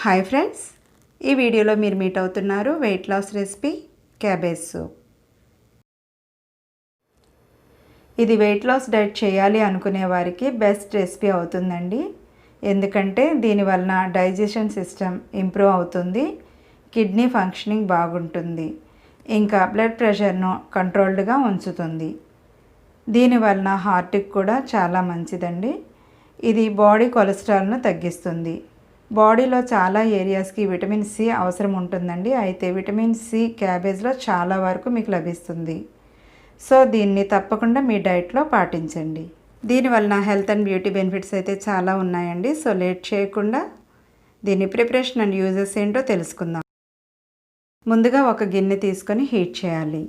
Hi friends, ఈ వీడియోలో మీరు మీట్ అవుతున్నారు weight loss recipe cabbage soup. ఇది వెయిట్ లాస్ డైట్ చేయాలి అనుకునే వారికి బెస్ట్ రెసిపీ అవుతుందండి. ఎందుకంటే దీనివలన డైజెషన్ సిస్టమ్ ఇంప్రూవ్ అవుతుంది, కిడ్నీ ఫంక్షనింగ్ బాగుంటుంది, ఇంకా బ్లడ్ ప్రెషర్ను కంట్రోల్డ్గా ఉంచుతుంది. దీనివలన హార్ట్కి కూడా చాలా మంచిదండి. ఇది బాడీ కొలెస్ట్రాల్ను తగ్గిస్తుంది. బాడీలో చాలా ఏరియాస్కి విటమిన్ సి అవసరం ఉంటుందండి. అయితే విటమిన్ సి క్యాబేజ్లో చాలా వరకు మీకు లభిస్తుంది. సో దీన్ని తప్పకుండా మీ డైట్లో పాటించండి. దీనివలన హెల్త్ అండ్ బ్యూటీ బెనిఫిట్స్ అయితే చాలా ఉన్నాయండి. సో లేట్ చేయకుండా దీని ప్రిపరేషన్ అండ్ యూజెస్ ఏంటో తెలుసుకుందాం. ముందుగా ఒక గిన్నె తీసుకొని హీట్ చేయాలి.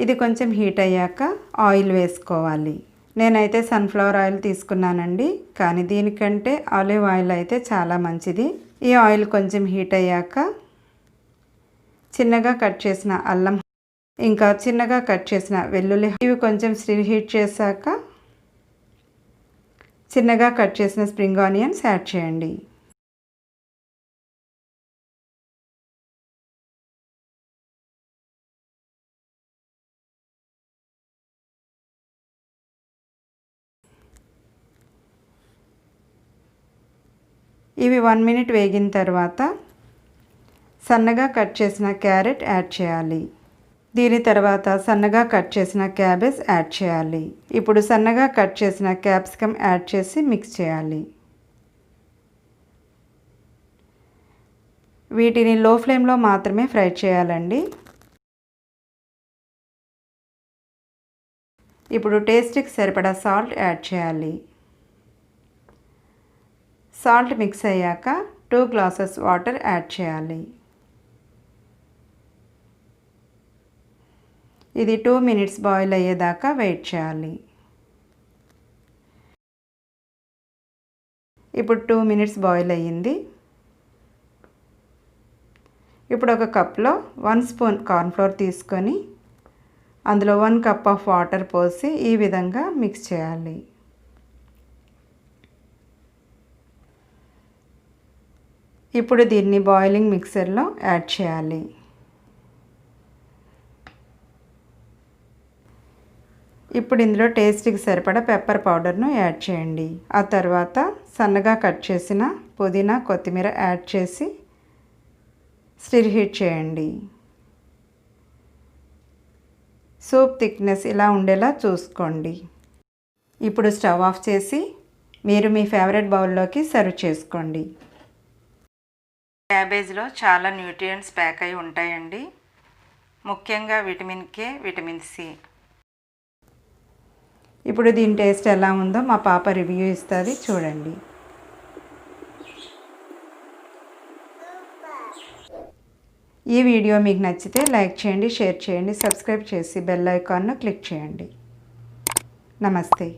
ఇది కొంచెం హీట్ అయ్యాక ఆయిల్ వేసుకోవాలి. నేనైతే సన్ఫ్లవర్ ఆయిల్ తీసుకున్నానండి, కానీ దీనికంటే ఆలివ్ ఆయిల్ అయితే చాలా మంచిది. ఈ ఆయిల్ కొంచెం హీట్ అయ్యాక చిన్నగా కట్ చేసిన అల్లం, ఇంకా చిన్నగా కట్ చేసిన వెల్లుల్లి, ఇవి కొంచెం హీట్ చేశాక చిన్నగా కట్ చేసిన స్ప్రింగ్ ఆనియన్స్ యాడ్ చేయండి. ఇవి 1 మినిట్ వేగిన తర్వాత సన్నగా కట్ చేసిన క్యారెట్ యాడ్ చేయాలి. దీని తర్వాత సన్నగా కట్ చేసిన క్యాబేజ్ యాడ్ చేయాలి. ఇప్పుడు సన్నగా కట్ చేసిన క్యాప్సికమ్ యాడ్ చేసి మిక్స్ చేయాలి. వీటిని లో ఫ్లేమ్లో మాత్రమే ఫ్రై చేయాలండి. ఇప్పుడు టేస్ట్కి సరిపడా సాల్ట్ యాడ్ చేయాలి. సాల్ట్ మిక్స్ అయ్యాక 2 గ్లాసెస్ వాటర్ యాడ్ చేయాలి. ఇది 2 మినిట్స్ బాయిల్ అయ్యేదాకా వెయిట్ చేయాలి. ఇప్పుడు 2 మినిట్స్ బాయిల్ అయ్యింది. ఇప్పుడు ఒక కప్లో 1 స్పూన్ కార్న్ఫ్లోర్ తీసుకొని అందులో 1 కప్ ఆఫ్ వాటర్ పోసి ఈ విధంగా మిక్స్ చేయాలి. ఇప్పుడు దీన్ని బాయిలింగ్ మిక్సర్లో యాడ్ చేయాలి. ఇప్పుడు ఇందులో టేస్ట్కి సరిపడా పెప్పర్ పౌడర్ను యాడ్ చేయండి. ఆ తర్వాత సన్నగా కట్ చేసిన పుదీనా, కొత్తిమీర యాడ్ చేసి స్టిర్ హీట్ చేయండి. సూప్ థిక్నెస్ ఇలా ఉండేలా చూసుకోండి. ఇప్పుడు స్టవ్ ఆఫ్ చేసి మీరు మీ ఫేవరెట్ బౌల్లోకి సర్వ్ చేసుకోండి. క్యాబేజ్లో చాలా న్యూట్రియంట్స్ ప్యాక్ అయి ఉంటాయండి, ముఖ్యంగా విటమిన్ కే, విటమిన్ సి. ఇప్పుడు దీని టేస్ట్ ఎలా ఉందో మా పాప రివ్యూ ఇస్తుంది, చూడండి. ఈ వీడియో మీకు నచ్చితే లైక్ చేయండి, షేర్ చేయండి, సబ్స్క్రైబ్ చేసి బెల్ ఐకాన్ను క్లిక్ చేయండి. నమస్తే.